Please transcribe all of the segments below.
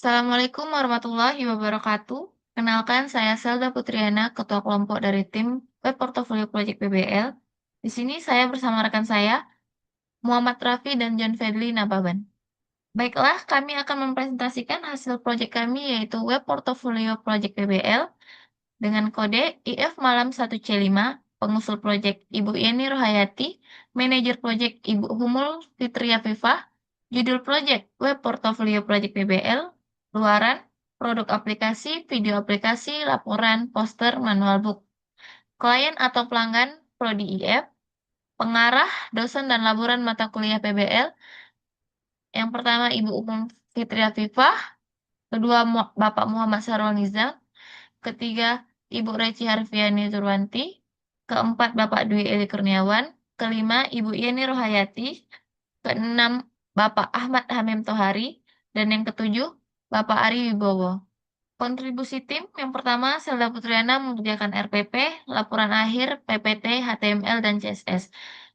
Assalamualaikum warahmatullahi wabarakatuh. Kenalkan, saya Selda Putriana, Ketua Kelompok dari tim Web Portfolio Project PBL. Di sini saya bersama rekan saya, Muhammad Rafi dan John Fedli Nababan. Baiklah, kami akan mempresentasikan hasil proyek kami yaitu Web Portfolio Project PBL dengan kode IF Malam 1C5, pengusul proyek Ibu Yeni Rohayati, manajer proyek Ibu Humul Fitria Fifah, judul proyek Web Portfolio Proyek PBL, luaran, produk aplikasi, video aplikasi, laporan, poster, manual book, klien atau pelanggan, Prodi IF, pengarah, dosen dan laboran mata kuliah PBL, yang pertama Ibu Umum Fitria Fifah, kedua Bapak Muhammad Sarwal Nizam, ketiga Ibu Reci Harfiani Turwanti, keempat Bapak Dwi Eli Kurniawan, kelima Ibu Yeni Rohayati, keenam Bapak Ahmad Hamim Tohari, dan yang ketujuh Bapak Ari Wibowo. Kontribusi tim yang pertama Selda Putriana mengerjakan RPP, laporan akhir, PPT, HTML, dan CSS.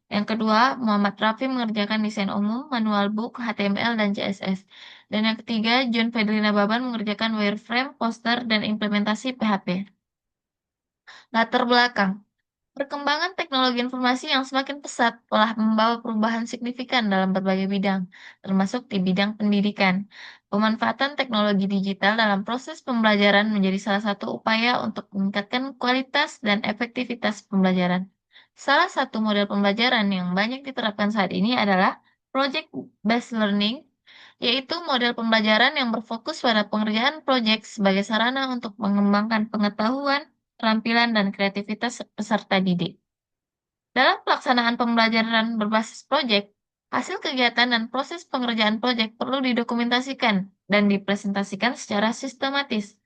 Yang kedua, Muhammad Rafi mengerjakan desain umum, manual book, HTML, dan CSS. Dan yang ketiga, John Fedlina Baban mengerjakan wireframe, poster, dan implementasi PHP. Latar belakang. Perkembangan teknologi informasi yang semakin pesat telah membawa perubahan signifikan dalam berbagai bidang, termasuk di bidang pendidikan. Pemanfaatan teknologi digital dalam proses pembelajaran menjadi salah satu upaya untuk meningkatkan kualitas dan efektivitas pembelajaran. Salah satu model pembelajaran yang banyak diterapkan saat ini adalah project-based learning, yaitu model pembelajaran yang berfokus pada pengerjaan proyek sebagai sarana untuk mengembangkan pengetahuan, keterampilan, dan kreativitas peserta didik. Dalam pelaksanaan pembelajaran berbasis proyek, hasil kegiatan dan proses pengerjaan proyek perlu didokumentasikan dan dipresentasikan secara sistematis.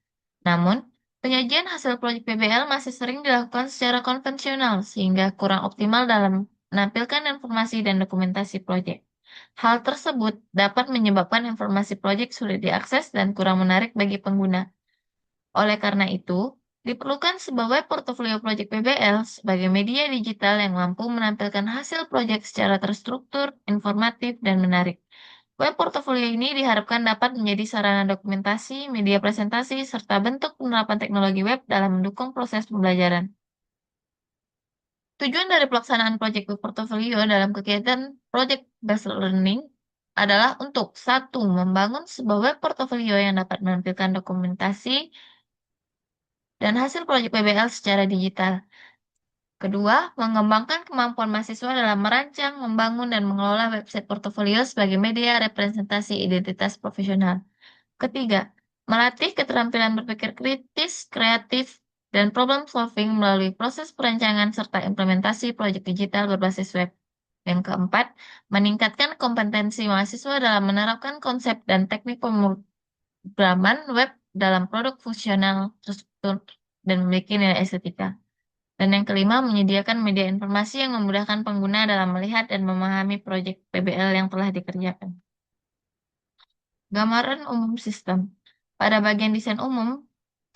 Namun, penyajian hasil proyek PBL masih sering dilakukan secara konvensional sehingga kurang optimal dalam menampilkan informasi dan dokumentasi proyek. Hal tersebut dapat menyebabkan informasi proyek sulit diakses dan kurang menarik bagi pengguna. Oleh karena itu, diperlukan sebuah web portofolio proyek PBL sebagai media digital yang mampu menampilkan hasil proyek secara terstruktur, informatif, dan menarik. Web portofolio ini diharapkan dapat menjadi sarana dokumentasi, media presentasi, serta bentuk penerapan teknologi web dalam mendukung proses pembelajaran. Tujuan dari pelaksanaan proyek web portofolio dalam kegiatan Project Based Learning adalah untuk satu, membangun sebuah web portofolio yang dapat menampilkan dokumentasi dan hasil proyek PBL secara digital. Kedua, mengembangkan kemampuan mahasiswa dalam merancang, membangun, dan mengelola website portofolio sebagai media representasi identitas profesional. Ketiga, melatih keterampilan berpikir kritis, kreatif, dan problem solving melalui proses perancangan serta implementasi proyek digital berbasis web. Yang keempat, meningkatkan kompetensi mahasiswa dalam menerapkan konsep dan teknik pemrograman web dalam produk fungsional terstruktur dan memiliki nilai estetika. Dan yang kelima, menyediakan media informasi yang memudahkan pengguna dalam melihat dan memahami proyek PBL yang telah dikerjakan. Gambaran umum sistem. Pada bagian desain umum,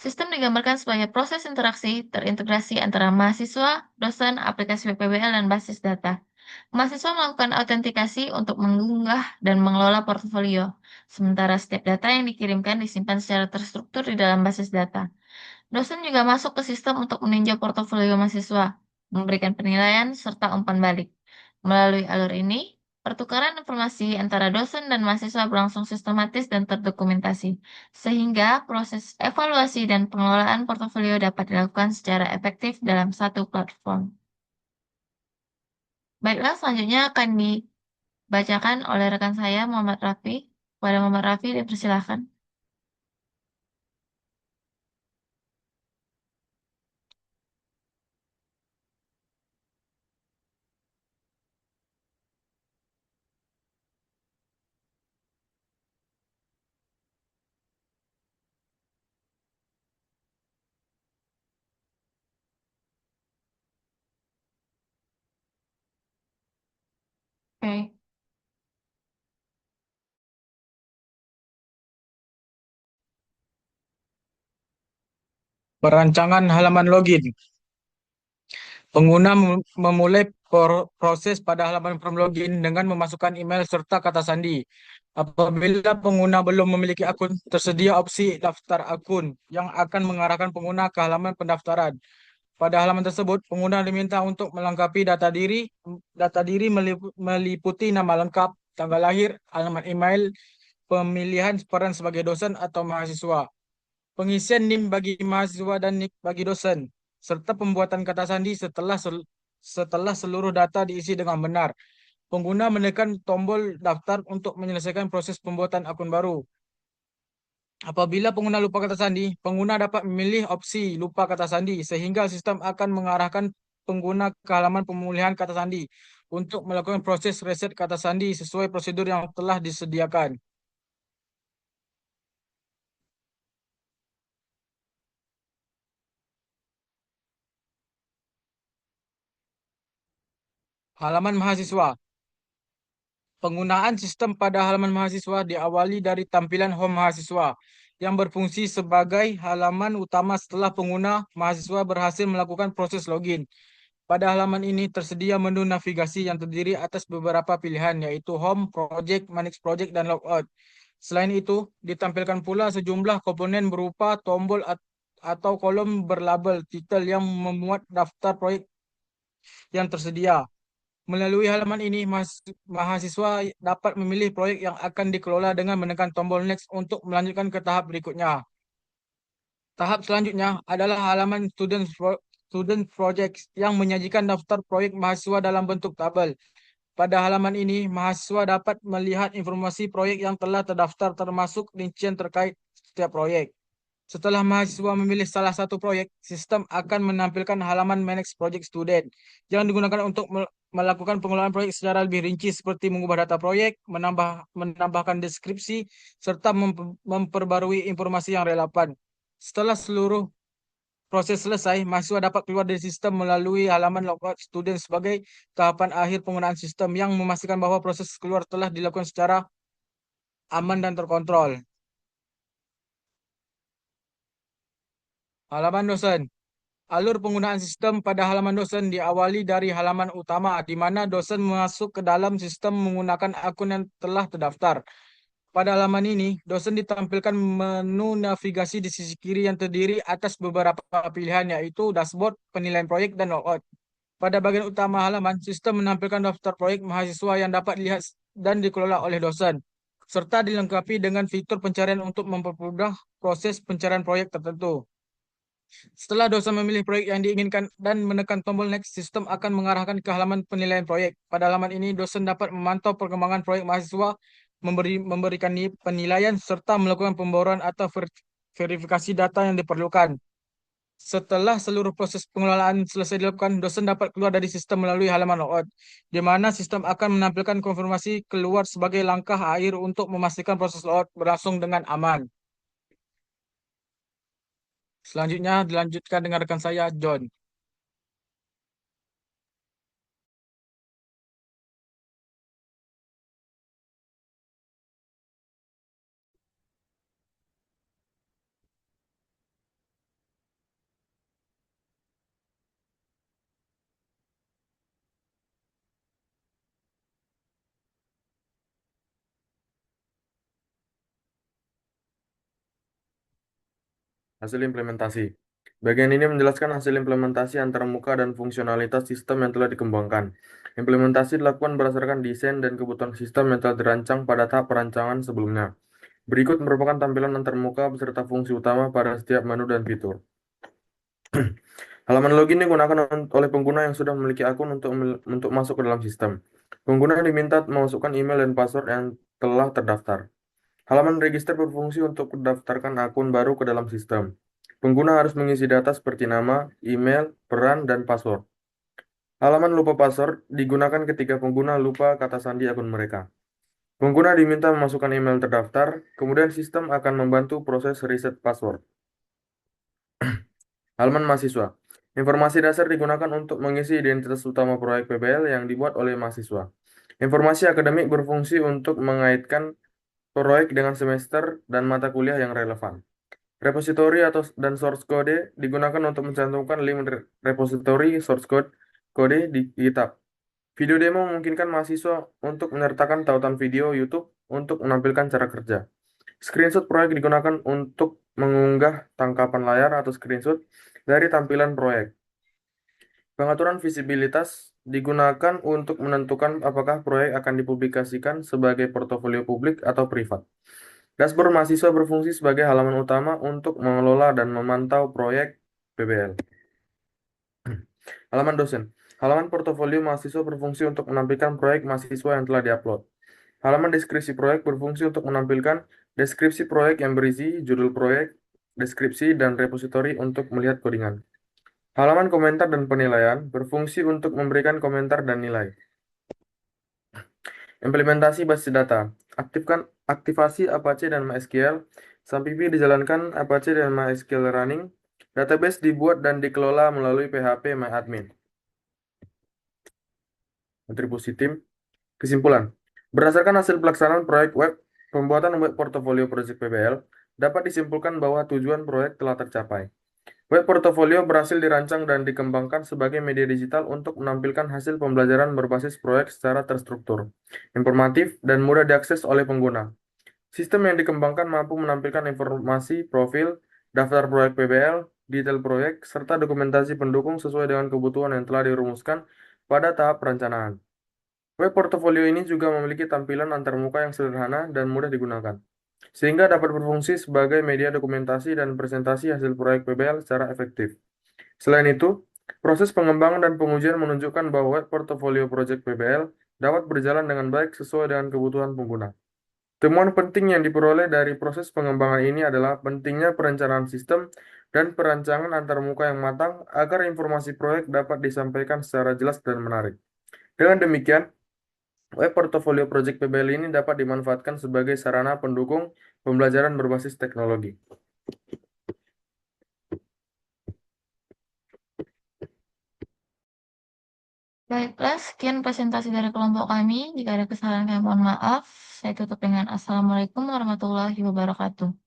sistem digambarkan sebagai proses interaksi terintegrasi antara mahasiswa, dosen, aplikasi web PBL, dan basis data. Mahasiswa melakukan autentikasi untuk mengunggah dan mengelola portofolio, sementara setiap data yang dikirimkan disimpan secara terstruktur di dalam basis data. Dosen juga masuk ke sistem untuk meninjau portofolio mahasiswa, memberikan penilaian, serta umpan balik. Melalui alur ini, pertukaran informasi antara dosen dan mahasiswa berlangsung sistematis dan terdokumentasi, sehingga proses evaluasi dan pengelolaan portofolio dapat dilakukan secara efektif dalam satu platform. Baiklah, selanjutnya akan dibacakan oleh rekan saya, Muhammad Rafi. Kepada Muhammad Rafi, dipersilakan. Oke. Perancangan halaman login. Pengguna memulai proses pada halaman form login dengan memasukkan email serta kata sandi. Apabila pengguna belum memiliki akun, tersedia opsi daftar akun yang akan mengarahkan pengguna ke halaman pendaftaran. Pada halaman tersebut, pengguna diminta untuk melengkapi data diri. Data diri meliputi nama lengkap, tanggal lahir, alamat email, pemilihan peran sebagai dosen atau mahasiswa, pengisian NIM bagi mahasiswa dan NIK bagi dosen, serta pembuatan kata sandi setelah seluruh data diisi dengan benar. Pengguna menekan tombol daftar untuk menyelesaikan proses pembuatan akun baru. Apabila pengguna lupa kata sandi, pengguna dapat memilih opsi lupa kata sandi sehingga sistem akan mengarahkan pengguna ke halaman pemulihan kata sandi untuk melakukan proses reset kata sandi sesuai prosedur yang telah disediakan. Halaman mahasiswa. Penggunaan sistem pada halaman mahasiswa diawali dari tampilan home mahasiswa yang berfungsi sebagai halaman utama setelah pengguna mahasiswa berhasil melakukan proses login. Pada halaman ini tersedia menu navigasi yang terdiri atas beberapa pilihan yaitu home, project, manage project, dan logout. Selain itu, ditampilkan pula sejumlah komponen berupa tombol atau kolom berlabel titel yang memuat daftar proyek yang tersedia. Melalui halaman ini, mahasiswa dapat memilih proyek yang akan dikelola dengan menekan tombol next untuk melanjutkan ke tahap berikutnya. Tahap selanjutnya adalah halaman student projects yang menyajikan daftar proyek mahasiswa dalam bentuk tabel. Pada halaman ini, mahasiswa dapat melihat informasi proyek yang telah terdaftar termasuk rincian terkait setiap proyek. Setelah mahasiswa memilih salah satu proyek, sistem akan menampilkan halaman Manage Project Student yang digunakan untuk melakukan pengelolaan proyek secara lebih rinci seperti mengubah data proyek, menambahkan deskripsi, serta memperbarui informasi yang relevan. Setelah seluruh proses selesai, mahasiswa dapat keluar dari sistem melalui halaman Logout Student sebagai tahapan akhir penggunaan sistem yang memastikan bahwa proses keluar telah dilakukan secara aman dan terkontrol. Halaman dosen. Alur penggunaan sistem pada halaman dosen diawali dari halaman utama, di mana dosen masuk ke dalam sistem menggunakan akun yang telah terdaftar. Pada halaman ini, dosen ditampilkan menu navigasi di sisi kiri yang terdiri atas beberapa pilihan, yaitu dashboard, penilaian proyek, dan logout. Pada bagian utama halaman, sistem menampilkan daftar proyek mahasiswa yang dapat dilihat dan dikelola oleh dosen, serta dilengkapi dengan fitur pencarian untuk mempermudah proses pencarian proyek tertentu. Setelah dosen memilih proyek yang diinginkan dan menekan tombol next, sistem akan mengarahkan ke halaman penilaian proyek. Pada halaman ini, dosen dapat memantau perkembangan proyek mahasiswa, memberikan penilaian, serta melakukan pembaruan atau verifikasi data yang diperlukan. Setelah seluruh proses pengelolaan selesai dilakukan, dosen dapat keluar dari sistem melalui halaman logout, di mana sistem akan menampilkan konfirmasi keluar sebagai langkah akhir untuk memastikan proses logout berlangsung dengan aman. Selanjutnya dilanjutkan dengan rekan saya, John. Hasil implementasi. Bagian ini menjelaskan hasil implementasi antarmuka dan fungsionalitas sistem yang telah dikembangkan. Implementasi dilakukan berdasarkan desain dan kebutuhan sistem yang telah dirancang pada tahap perancangan sebelumnya. Berikut merupakan tampilan antarmuka beserta fungsi utama pada setiap menu dan fitur. Halaman login digunakan oleh pengguna yang sudah memiliki akun untuk masuk ke dalam sistem. Pengguna diminta memasukkan email dan password yang telah terdaftar. Halaman register berfungsi untuk mendaftarkan akun baru ke dalam sistem. Pengguna harus mengisi data seperti nama, email, peran, dan password. Halaman lupa password digunakan ketika pengguna lupa kata sandi akun mereka. Pengguna diminta memasukkan email terdaftar, kemudian sistem akan membantu proses reset password. Halaman mahasiswa. Informasi dasar digunakan untuk mengisi identitas utama proyek PBL yang dibuat oleh mahasiswa. Informasi akademik berfungsi untuk mengaitkan proyek dengan semester dan mata kuliah yang relevan. Repositori dan source code digunakan untuk mencantumkan link repositori source code di GitHub. Video demo memungkinkan mahasiswa untuk menyertakan tautan video YouTube untuk menampilkan cara kerja. Screenshot proyek digunakan untuk mengunggah tangkapan layar atau screenshot dari tampilan proyek. Pengaturan visibilitas digunakan untuk menentukan apakah proyek akan dipublikasikan sebagai portofolio publik atau privat. Dashboard mahasiswa berfungsi sebagai halaman utama untuk mengelola dan memantau proyek PBL. Halaman dosen. Halaman portofolio mahasiswa berfungsi untuk menampilkan proyek mahasiswa yang telah diupload. Halaman deskripsi proyek berfungsi untuk menampilkan deskripsi proyek yang berisi judul proyek, deskripsi, dan repositori untuk melihat kodingan. Halaman komentar dan penilaian berfungsi untuk memberikan komentar dan nilai. Implementasi basis data. Aktivasi Apache dan MySQL. SAMPIPI dijalankan Apache dan MySQL running. Database dibuat dan dikelola melalui PHP MyAdmin. Kontribusi tim. Kesimpulan. Berdasarkan hasil pelaksanaan proyek web, pembuatan web portofolio proyek PBL, dapat disimpulkan bahwa tujuan proyek telah tercapai. Web portofolio berhasil dirancang dan dikembangkan sebagai media digital untuk menampilkan hasil pembelajaran berbasis proyek secara terstruktur, informatif, dan mudah diakses oleh pengguna. Sistem yang dikembangkan mampu menampilkan informasi, profil, daftar proyek PBL, detail proyek, serta dokumentasi pendukung sesuai dengan kebutuhan yang telah dirumuskan pada tahap perencanaan. Web portofolio ini juga memiliki tampilan antarmuka yang sederhana dan mudah digunakan, sehingga dapat berfungsi sebagai media dokumentasi dan presentasi hasil proyek PBL secara efektif. Selain itu, proses pengembangan dan pengujian menunjukkan bahwa web portofolio proyek PBL dapat berjalan dengan baik sesuai dengan kebutuhan pengguna. Temuan penting yang diperoleh dari proses pengembangan ini adalah pentingnya perencanaan sistem dan perancangan antarmuka yang matang agar informasi proyek dapat disampaikan secara jelas dan menarik. Dengan demikian, web portofolio Project PBL ini dapat dimanfaatkan sebagai sarana pendukung pembelajaran berbasis teknologi. Baiklah, sekian presentasi dari kelompok kami. Jika ada kesalahan, kami mohon maaf. Saya tutup dengan Assalamualaikum warahmatullahi wabarakatuh.